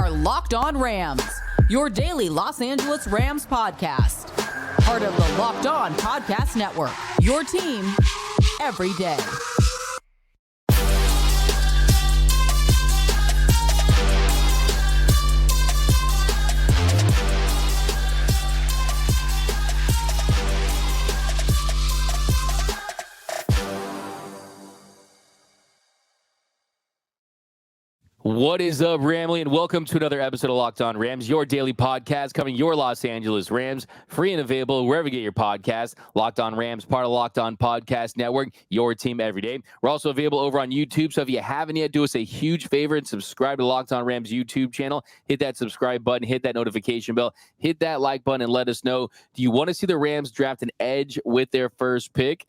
are Locked On Rams, your daily Los Angeles Rams podcast. Part of the Locked On Podcast Network, your team every day. What is up, Ramley, and welcome to another episode of Locked On Rams, your daily podcast covering your Los Angeles Rams, free and available wherever you get your podcasts. Locked On Rams, part of Locked On Podcast Network, your team every day. We're also available over on YouTube, so if you haven't yet, do us a huge favor and subscribe to Locked On Rams YouTube channel. Hit that subscribe button, hit that notification bell, hit that like button, and let us know, do you want to see the Rams draft an edge with their first pick?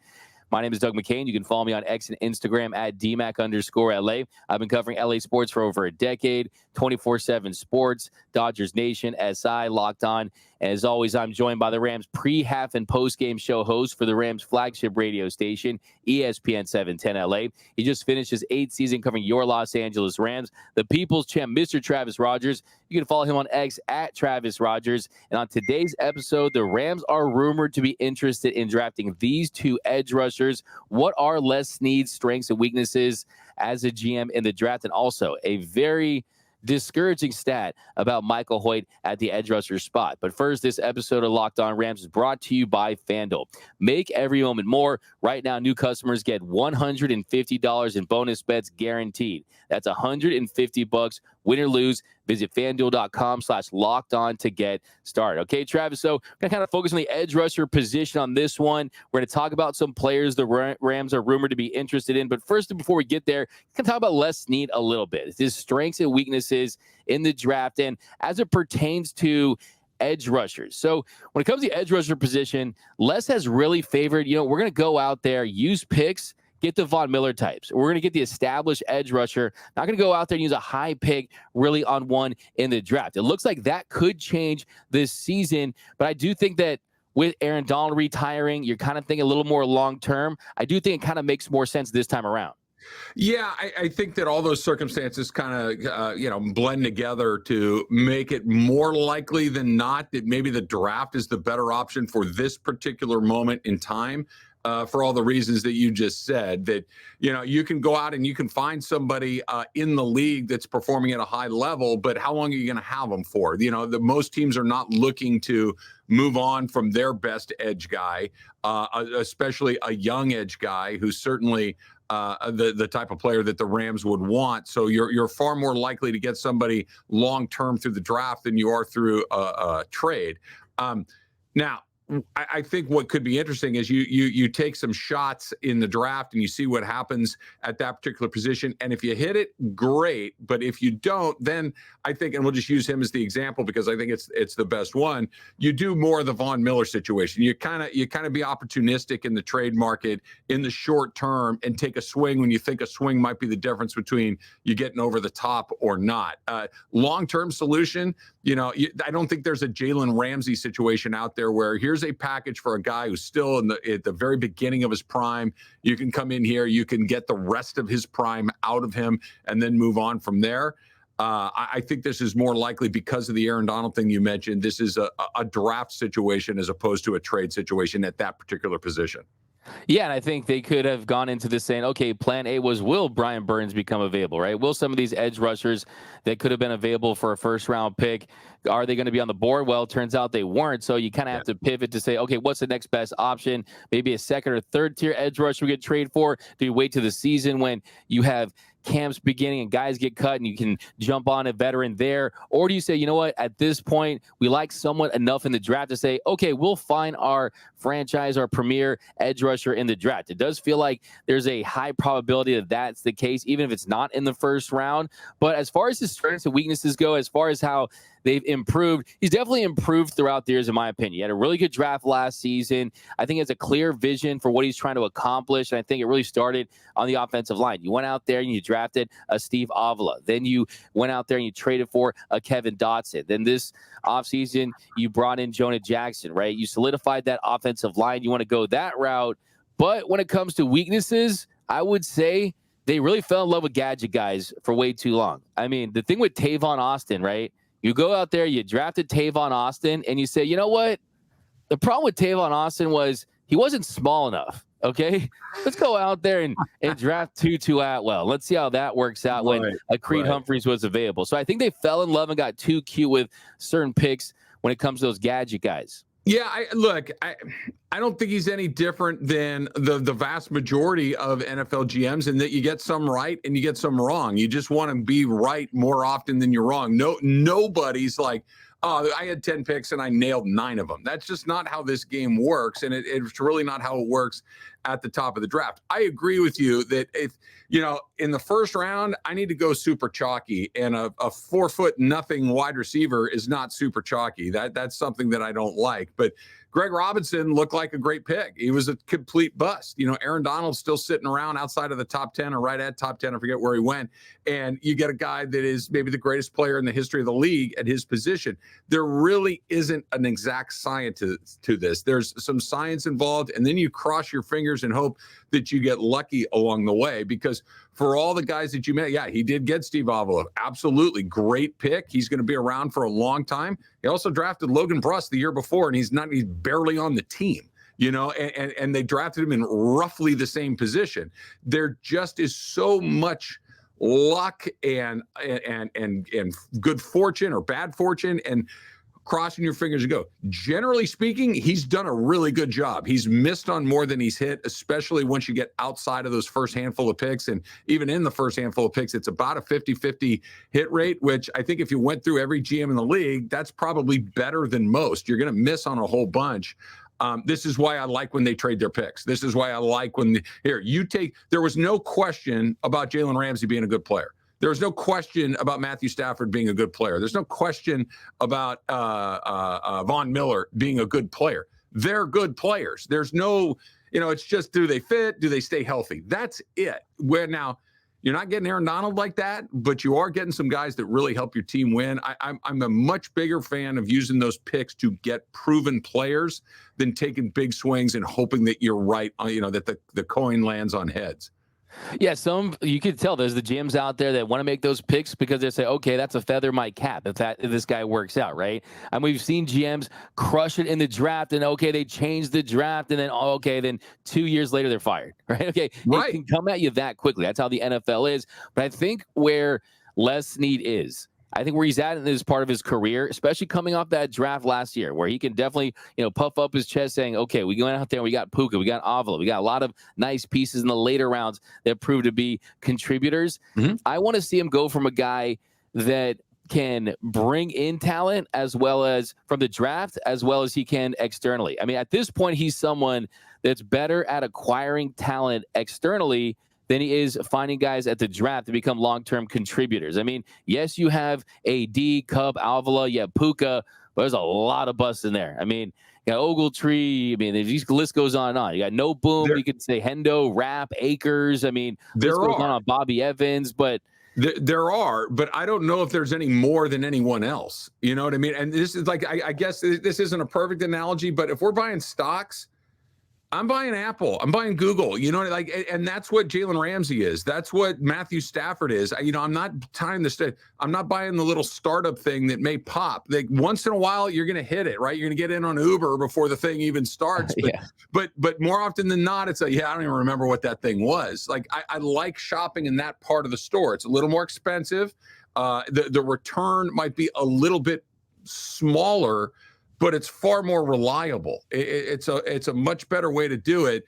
My name is Doug McCain. You can follow me on X and Instagram at DMAC_LA. I've been covering LA sports for over a decade, 24/7 sports, Dodgers Nation, SI, Locked On. And as always, I'm joined by the Rams pre-half and post-game show host for the Rams flagship radio station, ESPN 710 LA. He just finished his 8th season covering your Los Angeles Rams, the People's Champ, Mr. Travis Rogers. You can follow him on X at Travis Rogers. And on today's episode, the Rams are rumored to be interested in drafting these two edge rushers. What are Les Snead's strengths and weaknesses as a GM in the draft? And also a very discouraging stat about Michael Hoecht at the edge rusher spot. But first, this episode of Locked On Rams is brought to you by FanDuel. Make every moment more. Right now, new customers get $150 in bonus bets guaranteed. That's $150, win or lose. Visit FanDuel.com/lockedon to get started. Okay, Travis, so we're going to kind of focus on the edge rusher position on this one. We're going to talk about some players the Rams are rumored to be interested in. But first, before we get there, we can talk about Les Snead a little bit. His strengths and weaknesses in the draft and as it pertains to edge rushers. So when it comes to the edge rusher position, Les has really favored, we're going to go out there, use picks, get the Von Miller types. We're going to get the established edge rusher. Not going to go out there and use a high pick really on one in the draft. It looks like that could change this season, but I do think that with Aaron Donald retiring, you're kind of thinking a little more long-term. I do think it kind of makes more sense this time around. Yeah, I think that all those circumstances kind of, blend together to make it more likely than not that maybe the draft is the better option for this particular moment in time. For all the reasons that you just said, that, you can go out and you can find somebody in the league that's performing at a high level, but how long are you going to have them for? The most teams are not looking to move on from their best edge guy, especially a young edge guy who's certainly the type of player that the Rams would want. So you're far more likely to get somebody long-term through the draft than you are through a trade. Now, I think what could be interesting is you take some shots in the draft and you see what happens at that particular position. And if you hit it, great. But if you don't, then I think, and we'll just use him as the example because I think it's the best one. You do more of the Von Miller situation. You kind of be opportunistic in the trade market in the short term and take a swing when you think a swing might be the difference between you getting over the top or not. Long-term solution, I don't think there's a Jalen Ramsey situation out there where here's a package for a guy who's still at the very beginning of his prime. You can come in here, you can get the rest of his prime out of him and then move on from there. I think this is more likely because of the Aaron Donald thing you mentioned. This is a draft situation as opposed to a trade situation at that particular position. Yeah, and I think they could have gone into this saying, okay, plan A was, will Brian Burns become available, right? Will some of these edge rushers that could have been available for a first-round pick, are they going to be on the board? Well, it turns out they weren't, so you kind of have to pivot to say, okay, what's the next best option? Maybe a second or third-tier edge rusher we could trade for? Do you wait to the season when you have camps beginning and guys get cut and you can jump on a veteran there? Or do you say, you know what, at this point, we like someone enough in the draft to say, okay, we'll find our franchise, our premier edge rusher in the draft? It does feel like there's a high probability that that's the case, even if it's not in the first round. But as far as his strengths and weaknesses go, as far as how they've improved, he's definitely improved throughout the years, in my opinion. He had a really good draft last season. I think he has a clear vision for what he's trying to accomplish, and I think it really started on the offensive line. You went out there and you drafted a Steve Avila. Then you went out there and you traded for a Kevin Dotson. Then this offseason, you brought in Jonah Jackson, right? You solidified that offensive line. You want to go that route. But when it comes to weaknesses, I would say they really fell in love with gadget guys for way too long. I mean, the thing with Tavon Austin, right? You go out there, you drafted Tavon Austin, and you say, you know what? The problem with Tavon Austin was he wasn't small enough. Okay, let's go out there and draft Tutu Atwell. Let's see how that works out when Creed Humphreys was available. So I think they fell in love and got too cute with certain picks when it comes to those gadget guys. Yeah, I don't think he's any different than the vast majority of NFL GMs, in that you get some right and you get some wrong. You just want to be right more often than you're wrong. Nobody's like, oh, I had 10 picks and I nailed 9 of them. That's just not how this game works, and it's really not how it works at the top of the draft. I agree with you that if, in the first round, I need to go super chalky, and a 4'0" wide receiver is not super chalky. That's something that I don't like. But Greg Robinson looked like a great pick. He was a complete bust. Aaron Donald's still sitting around outside of the top 10 or right at top 10. I forget where he went. And you get a guy that is maybe the greatest player in the history of the league at his position. There really isn't an exact science to this. There's some science involved, and then you cross your fingers and hope that you get lucky along the way, because for all the guys that you met, yeah, he did get Steve Avila. Absolutely great pick. He's going to be around for a long time. He also drafted Logan Bruss the year before, and he's barely on the team, and they drafted him in roughly the same position. There just is so much luck and good fortune or bad fortune and crossing your fingers and go. Generally speaking, he's done a really good job. He's missed on more than he's hit, especially once you get outside of those first handful of picks. And even in the first handful of picks, it's about a 50-50 hit rate, which I think if you went through every GM in the league, that's probably better than most. You're going to miss on a whole bunch. This is why I like when they trade their picks. This is why I like when there was no question about Jalen Ramsey being a good player. There was no question about Matthew Stafford being a good player. There's no question about Von Miller being a good player. They're good players. There's no, it's just, do they fit? Do they stay healthy? That's it. Where now, you're not getting Aaron Donald like that, but you are getting some guys that really help your team win. I'm a much bigger fan of using those picks to get proven players than taking big swings and hoping that you're right, that the coin lands on heads. Yeah, you could tell there's the GMs out there that want to make those picks because they say, okay, that's a feather in my cap if this guy works out, right? And we've seen GMs crush it in the draft, and okay, they change the draft, and then 2 years later they're fired, right? Okay, right. It can come at you that quickly. That's how the NFL is. But I think where Les Snead is, I think where he's at in this part of his career, especially coming off that draft last year, where he can definitely, puff up his chest saying, okay, we went out there, we got Puka, we got Avila, we got a lot of nice pieces in the later rounds that prove to be contributors. Mm-hmm. I want to see him go from a guy that can bring in talent as well as from the draft, as well as he can externally. I mean, at this point, he's someone that's better at acquiring talent externally than he is finding guys at the draft to become long-term contributors. I mean, yes, you have AD, Cub, Avila, you have Puka, but there's a lot of busts in there. I mean, you got Ogletree. I mean, the list goes on and on. You got No Boom. You could say Hendo, Rapp, Akers. I mean, this goes on Bobby Evans, but there are, but I don't know if there's any more than anyone else. You know what I mean? And this is like, I guess this isn't a perfect analogy, but if we're buying stocks, I'm buying Apple. I'm buying Google. And that's what Jalen Ramsey is. That's what Matthew Stafford is. I'm not tying I'm not buying the little startup thing that may pop. Like once in a while, you're going to hit it, right? You're going to get in on Uber before the thing even starts. But more often than not, it's I don't even remember what that thing was. Like I like shopping in that part of the store. It's a little more expensive. The return might be a little bit smaller, but it's far more reliable. It's a much better way to do it,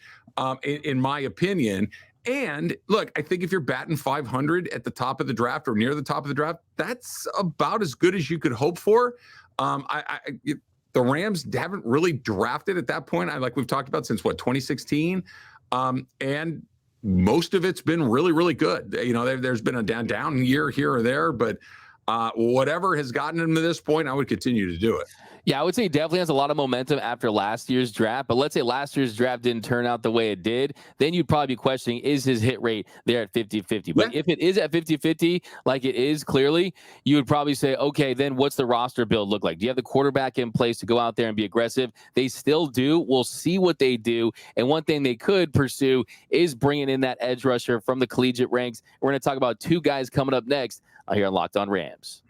in my opinion. And look, I think if you're batting 500 at the top of the draft or near the top of the draft, that's about as good as you could hope for. The Rams haven't really drafted at that point, like we've talked about, since 2016, and most of it's been really, really good. There's been a down year here or there, but Whatever has gotten him to this point, I would continue to do it. Yeah, I would say he definitely has a lot of momentum after last year's draft. But let's say last year's draft didn't turn out the way it did. Then you'd probably be questioning, is his hit rate there at 50-50? But if it is at 50-50, like it is clearly, you would probably say, okay, then what's the roster build look like? Do you have the quarterback in place to go out there and be aggressive? They still do. We'll see what they do. And one thing they could pursue is bringing in that edge rusher from the collegiate ranks. We're going to talk about two guys coming up next here on Locked On Rams.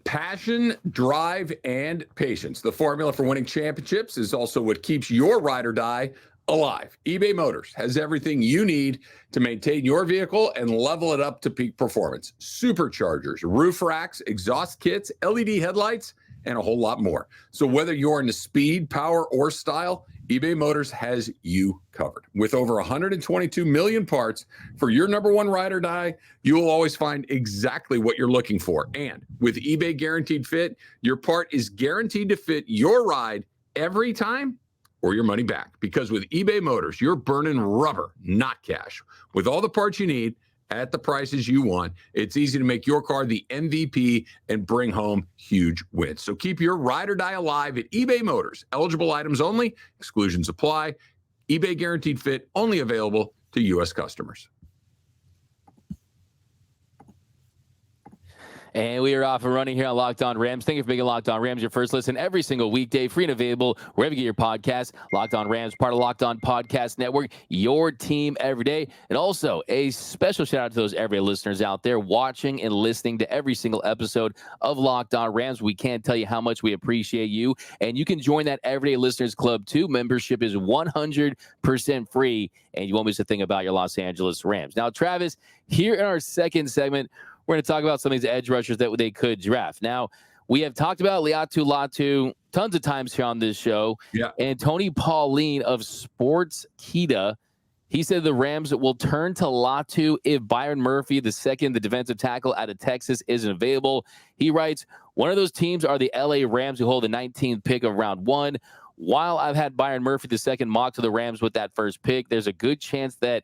Passion, drive, and patience. The formula for winning championships is also what keeps your ride or die alive. eBay Motors has everything you need to maintain your vehicle and level it up to peak performance. Superchargers, roof racks, exhaust kits, LED headlights, and a whole lot more. So whether you're into speed, power, or style, eBay Motors has you covered. With over 122 million parts for your number one ride or die, you will always find exactly what you're looking for. And with eBay Guaranteed Fit, your part is guaranteed to fit your ride every time or your money back. Because with eBay Motors, you're burning rubber, not cash. With all the parts you need, at the prices you want, it's easy to make your car the MVP and bring home huge wins. So keep your ride or die alive at eBay Motors. Eligible items only. Exclusions apply. eBay Guaranteed Fit only available to U.S. customers. And we are off and running here on Locked On Rams. Thank you for making Locked On Rams your first listen every single weekday, free and available wherever you get your podcasts. Locked On Rams, part of Locked On Podcast Network, your team every day. And also a special shout out to those everyday listeners out there watching and listening to every single episode of Locked On Rams. We can't tell you how much we appreciate you. And you can join that Everyday Listeners Club too. Membership is 100% free, and you won't miss a thing about your Los Angeles Rams. Now, Travis, here in our second segment, we're going to talk about some of these edge rushers that they could draft. Now, we have talked about Liatu Latu tons of times here on this show. Yeah. And Tony Pauline of Sportskeeda, he said the Rams will turn to Latu if Byron Murphy, the defensive tackle out of Texas, isn't available. He writes, one of those teams are the LA Rams, who hold the 19th pick of round one. While I've had Byron Murphy, the second, mock to the Rams with that first pick, there's a good chance that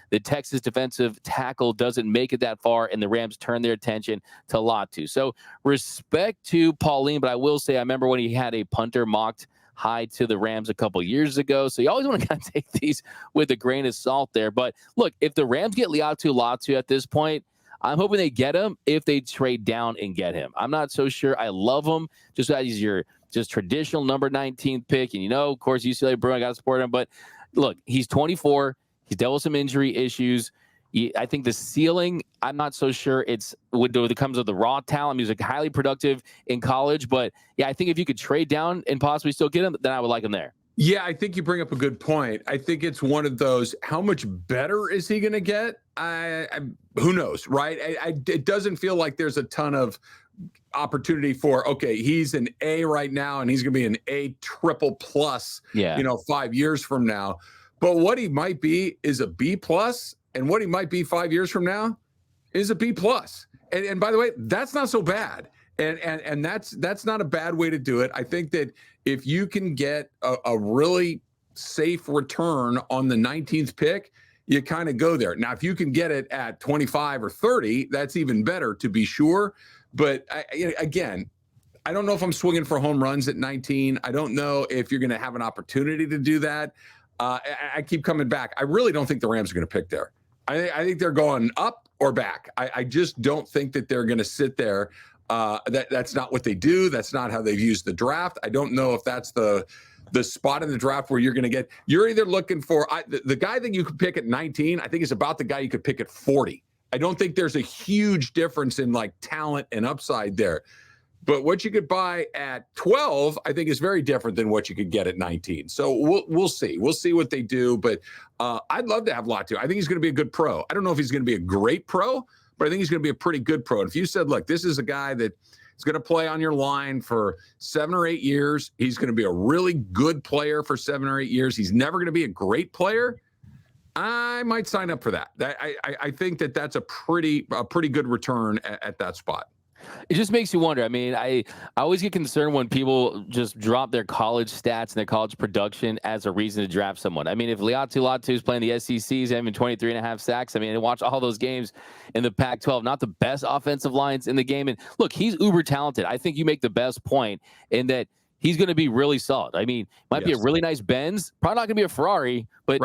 the Texas defensive tackle doesn't make it that far, and the Rams turn their attention to Latu. So respect to Pauline, but I will say I remember when he had a punter mocked high to the Rams a couple years ago. So you always want to kind of take these with a grain of salt there. But look, if the Rams get Liatu Latu at this point, I'm hoping they get him if they trade down and get him. I'm not so sure. I love him just as he's your just traditional number 19th pick. And, of course, UCLA Bruin, I got to support him. But look, he's 24. He's dealt with some injury issues. I think the ceiling, I'm not so sure it comes with the raw talent. He was highly productive in college. But, yeah, I think if you could trade down and possibly still get him, then I would like him there. Yeah, I think you bring up a good point. I think it's one of those, how much better is he going to get? Who knows, right? It doesn't feel like there's a ton of opportunity for, okay, he's an A right now and he's going to be an A triple plus, 5 years from now. But what he might be is a B plus, and what he might be 5 years from now is a B plus. And by the way, that's not so bad. And that's not a bad way to do it. I think that if you can get a really safe return on the 19th pick, you kind of go there. Now, if you can get it at 25 or 30, that's even better, to be sure. But again, I don't know if I'm swinging for home runs at 19. I don't know if you're going to have an opportunity to do that. I keep coming back. I really don't think the Rams are going to pick there. I think they're going up or back. I just don't think that they're going to sit there. That's not what they do. That's not how they've used the draft. I don't know if that's the spot in the draft where you're going to get. You're either looking for the guy that you could pick at 19. I think is about the guy you could pick at 40. I don't think there's a huge difference in talent and upside there. But what you could buy at 12, I think, is very different than what you could get at 19. So we'll see. We'll see what they do. But I'd love to have Latu. I think he's going to be a good pro. I don't know if he's going to be a great pro, but I think he's going to be a pretty good pro. And if you said, look, this is a guy that is going to play on your line for 7 or 8 years, he's going to be a really good player for 7 or 8 years, he's never going to be a great player, I might sign up for that. I think that's a pretty good return at that spot. It just makes you wonder. I mean, I always get concerned when people just drop their college stats and their college production as a reason to draft someone. I mean, if Liatu Latu is playing the SECs, having 23.5 sacks, I mean, and watch all those games in the Pac-12, not the best offensive lines in the game. And look, he's uber talented. I think you make the best point in that he's going to be really solid. I mean, might be a really nice Benz, probably not going to be a Ferrari, but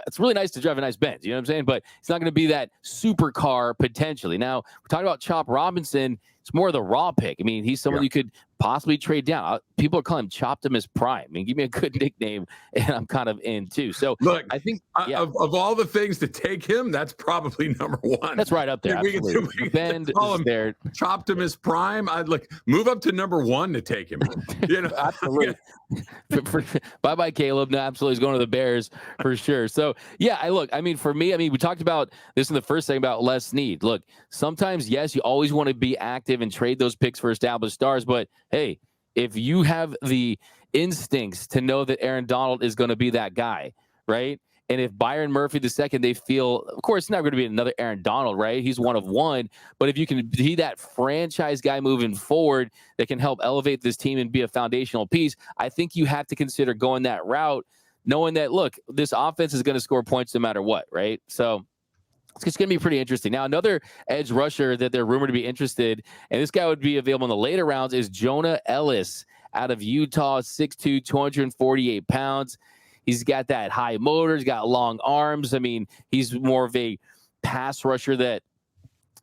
it's really nice to drive a nice Benz. You know what I'm saying? But it's not going to be that supercar potentially. Now, we're talking about Chop Robinson. It's more of the raw pick. I mean, he's someone you could possibly trade down. People are calling him Choptimus Prime. I mean, give me a good nickname, and I'm kind of in too. So look, I think of all the things to take him, that's probably number one. That's right up there. We can Bend call him there. Choptimus Prime. I'd move up to number one to take him. You know, absolutely. Bye, Caleb. No, absolutely, he's going to the Bears for sure. So yeah, I mean, for me, we talked about this in the first thing about Les Snead. Look, sometimes yes, you always want to be active and trade those picks for established stars, but hey, if you have the instincts to know that Aaron Donald is going to be that guy, right? And if Byron Murphy II, they feel, of course, it's not going to be another Aaron Donald, right? He's one of one. But if you can be that franchise guy moving forward that can help elevate this team and be a foundational piece, I think you have to consider going that route, knowing that, look, this offense is going to score points no matter what, right? So it's going to be pretty interesting. Now, another edge rusher that they're rumored to be interested, and this guy would be available in the later rounds, is Jonah Elliss out of Utah, 6'2", 248 pounds. He's got that high motor. He's got long arms. I mean, he's more of a pass rusher that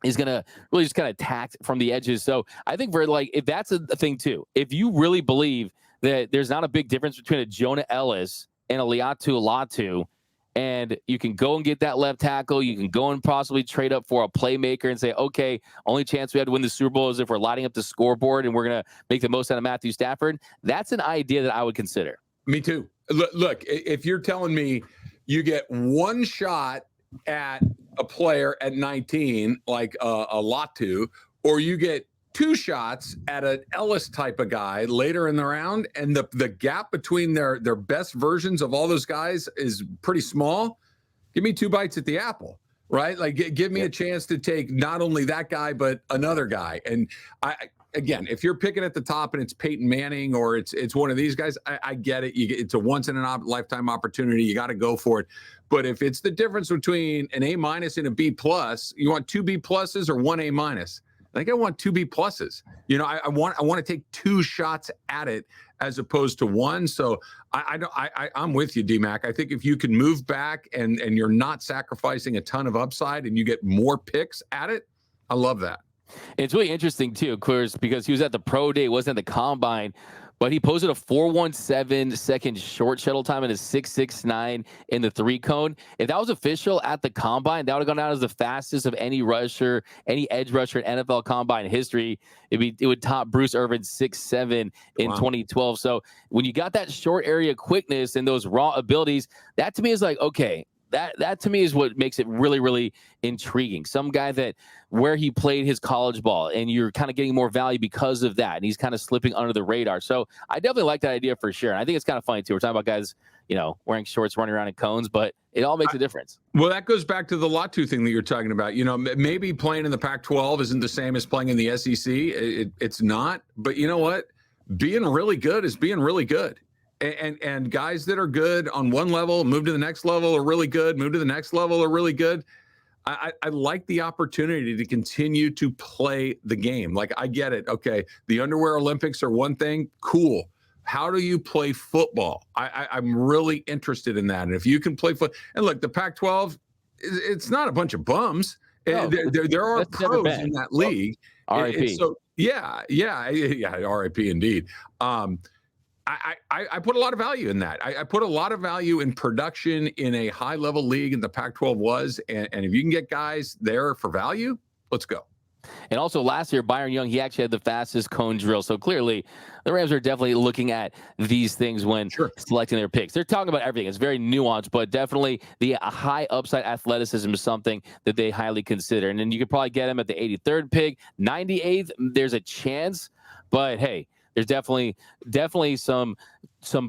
is going to really just kind of attack from the edges. So I think if that's a thing too, if you really believe that there's not a big difference between a Jonah Elliss and a Liatu Latu, and you can go and get that left tackle, you can go and possibly trade up for a playmaker and say, okay, only chance we have to win the Super Bowl is if we're lighting up the scoreboard and we're going to make the most out of Matthew Stafford. That's an idea that I would consider. Me too. Look, if you're telling me you get one shot at a player at 19, like a Latu, or you get two shots at an Ellis type of guy later in the round, and the gap between their best versions of all those guys is pretty small, give me two bites at the apple, right? Like, give me a chance to take not only that guy, but another guy. And again, if you're picking at the top and it's Peyton Manning or it's one of these guys, I get it. It's a once in a lifetime opportunity. You got to go for it. But if it's the difference between an A- and a B+, you want two B+ or one A-. I think I want two B+. You know, I want to take two shots at it as opposed to one. So I'm with you, D-Mac. I think if you can move back and you're not sacrificing a ton of upside and you get more picks at it, I love that. It's really interesting, too, of course, because he was at the pro day, wasn't at the combine, but he posted a 4.17 second short shuttle time and a 6.69 in the 3-cone. If that was official at the combine, that would have gone out as the fastest of any rusher, any edge rusher in NFL combine history. It would top Bruce Irvin's 6.7 in 2012. So when you got that short area quickness and those raw abilities, that to me is like, okay, that to me is what makes it really, really intriguing. Some guy that where he played his college ball and you're kind of getting more value because of that. And he's kind of slipping under the radar. So I definitely like that idea for sure. And I think it's kind of funny too. We're talking about guys, wearing shorts, running around in cones, but it all makes a difference. Well, that goes back to the Latu thing that you're talking about. Maybe playing in the Pac-12 isn't the same as playing in the SEC. It's not. But you know what? Being really good is being really good. And guys that are good on one level, move to the next level, are really good, move to the next level, are really good. I like the opportunity to continue to play the game. Like, I get it. Okay, the underwear Olympics are one thing. Cool. How do you play football? I'm really interested in that. And if you can play football, and look, the Pac-12, it's not a bunch of bums. No, there are pros in that league. RIP. So yeah, RIP indeed. I put a lot of value in that. I put a lot of value in production in a high-level league, and the Pac-12 was. And if you can get guys there for value, let's go. And also last year, Byron Young, he actually had the fastest cone drill. So clearly, the Rams are definitely looking at these things when selecting their picks. They're talking about everything. It's very nuanced, but definitely the high upside athleticism is something that they highly consider. And then you could probably get him at the 83rd pick. 98th, there's a chance. But, hey, there's definitely some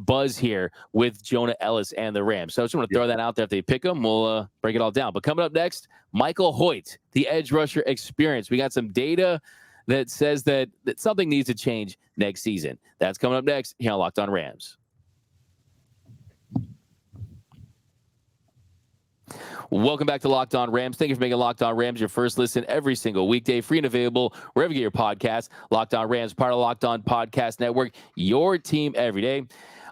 buzz here with Jonah Elliss and the Rams. So I just want to throw that out there. If they pick him, we'll break it all down. But coming up next, Michael Hoecht, the edge rusher experience. We got some data that says that something needs to change next season. That's coming up next here on Locked On Rams. Welcome back to Locked On Rams. Thank you for making Locked On Rams your first listen every single weekday, free and available wherever you get your podcasts. Locked On Rams, part of Locked On Podcast Network, your team every day.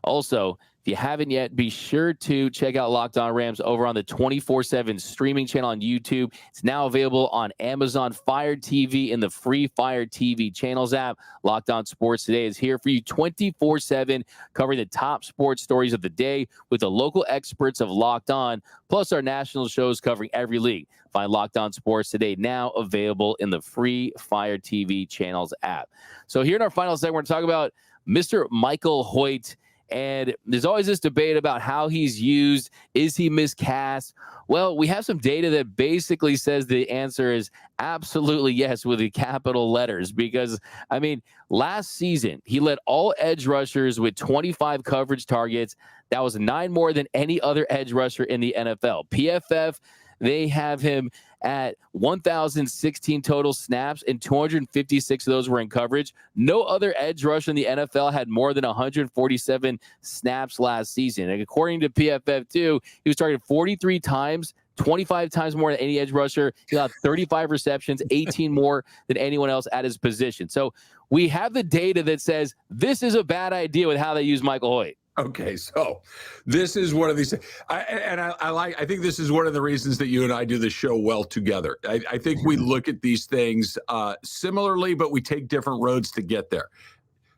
Also, if you haven't yet, be sure to check out Locked On Rams over on the 24/7 streaming channel on YouTube. It's now available on Amazon Fire TV in the free Fire TV channels app. Locked On Sports Today is here for you 24/7, covering the top sports stories of the day with the local experts of Locked On, plus our national shows covering every league. Find Locked On Sports Today now available in the free Fire TV channels app. So here in our final segment, we're going to talk about Mr. Michael Hoecht. And there's always this debate about how he's used. Is he miscast? Well, we have some data that basically says the answer is absolutely yes with the capital letters. Because, I mean, last season, he led all edge rushers with 25 coverage targets. That was 9 more than any other edge rusher in the NFL. PFF, they have him at 1,016 total snaps, and 256 of those were in coverage. No other edge rusher in the NFL had more than 147 snaps last season. And according to PFF, too, he was targeted 43 times, 25 times more than any edge rusher. He had 35 receptions, 18 more than anyone else at his position. So we have the data that says this is a bad idea with how they use Michael Hoecht. Okay, so this is one of these, I think this is one of the reasons that you and I do the show well together. I think we look at these things similarly, but we take different roads to get there.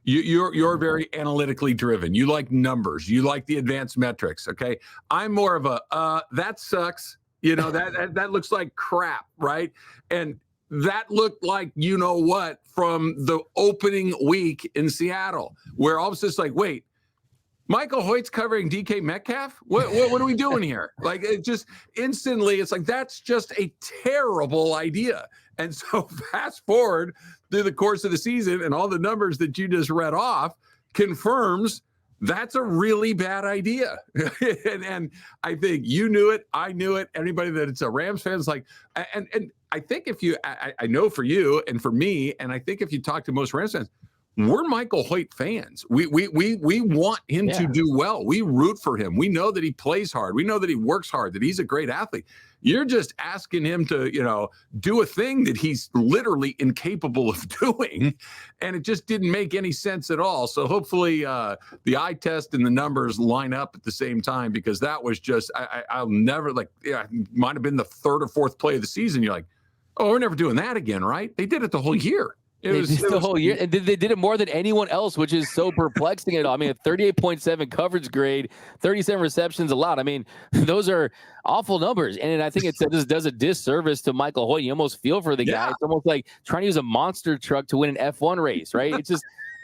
You're very analytically driven. You like numbers. You like the advanced metrics. Okay, I'm more of a that sucks. You know that looks like crap, right? And that looked like you know what from the opening week in Seattle, where all of a sudden it's like, wait. Michael Hoecht's covering DK Metcalf? What are we doing here? Like, it just instantly, it's like, that's just a terrible idea. And so fast forward through the course of the season and all the numbers that you just read off confirms that's a really bad idea. and I think you knew it. I knew it. Anybody that it's a Rams fan is like, and I think if you, I know for you and for me, and I think if you talk to most Rams fans, we're Michael Hoecht fans. We want him to do well. We root for him. We know that he plays hard. We know that he works hard, that he's a great athlete. You're just asking him to, do a thing that he's literally incapable of doing. And it just didn't make any sense at all. So hopefully the eye test and the numbers line up at the same time, because that was just, I'll never it might have been the 3rd or 4th play of the season. You're like, oh, we're never doing that again, right? They did it the whole year. It was the whole year, and they did it more than anyone else, which is so perplexing at all. I mean, a 38.7 coverage grade, 37 receptions allowed. I mean, those are awful numbers, and I think it just does a disservice to Michael Hoecht. You almost feel for the guy. It's almost like trying to use a monster truck to win an F1 race, right?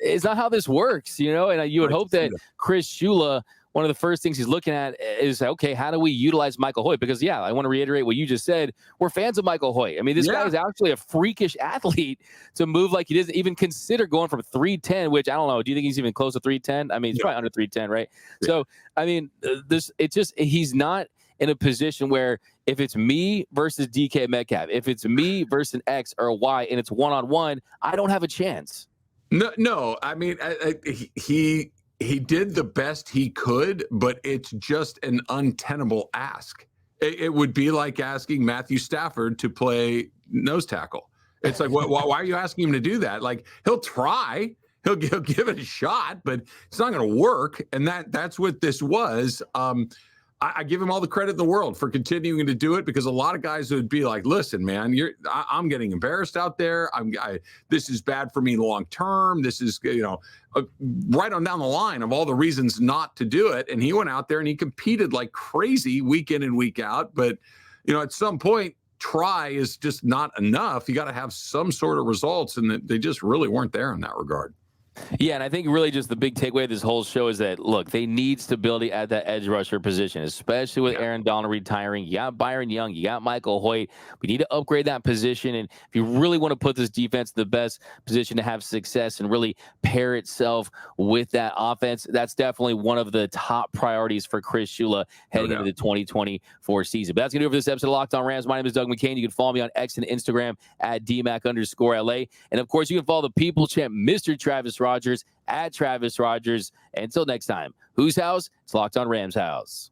It's not how this works, And you would hope that Chris Shula, one of the first things he's looking at is, okay, how do we utilize Michael Hoecht? Because, I want to reiterate what you just said. We're fans of Michael Hoecht. I mean, this guy is actually a freakish athlete to move like he doesn't even consider going from 310, which I don't know. Do you think he's even close to 310? I mean, he's probably under 310, right? Yeah. So, I mean, he's not in a position where if it's me versus DK Metcalf, if it's me versus an X or a Y and it's one-on-one, I don't have a chance. No. I mean, he did the best he could, but it's just an untenable ask. It would be like asking Matthew Stafford to play nose tackle. It's like, why are you asking him to do that? Like, he'll try, he'll give it a shot, but it's not going to work. And that's what this was. I give him all the credit in the world for continuing to do it, because a lot of guys would be like, listen, man, I'm getting embarrassed out there. This is bad for me long term. This is, right on down the line of all the reasons not to do it. And he went out there and he competed like crazy week in and week out. But, at some point, try is just not enough. You got to have some sort of results. And they just really weren't there in that regard. Yeah, and I think really just the big takeaway of this whole show is that, look, they need stability at that edge rusher position, especially with Aaron Donald retiring. You got Byron Young, you got Michael Hoecht. We need to upgrade that position, and if you really want to put this defense in the best position to have success and really pair itself with that offense, that's definitely one of the top priorities for Chris Shula heading into the 2024 season. But that's going to do it for this episode of Locked On Rams. My name is Doug McCain. You can follow me on X and Instagram at DMAC_LA. And, of course, you can follow the People Champ, Mr. Travis Rogers, at Travis Rogers. Until next time, whose house? It's Locked On Rams house.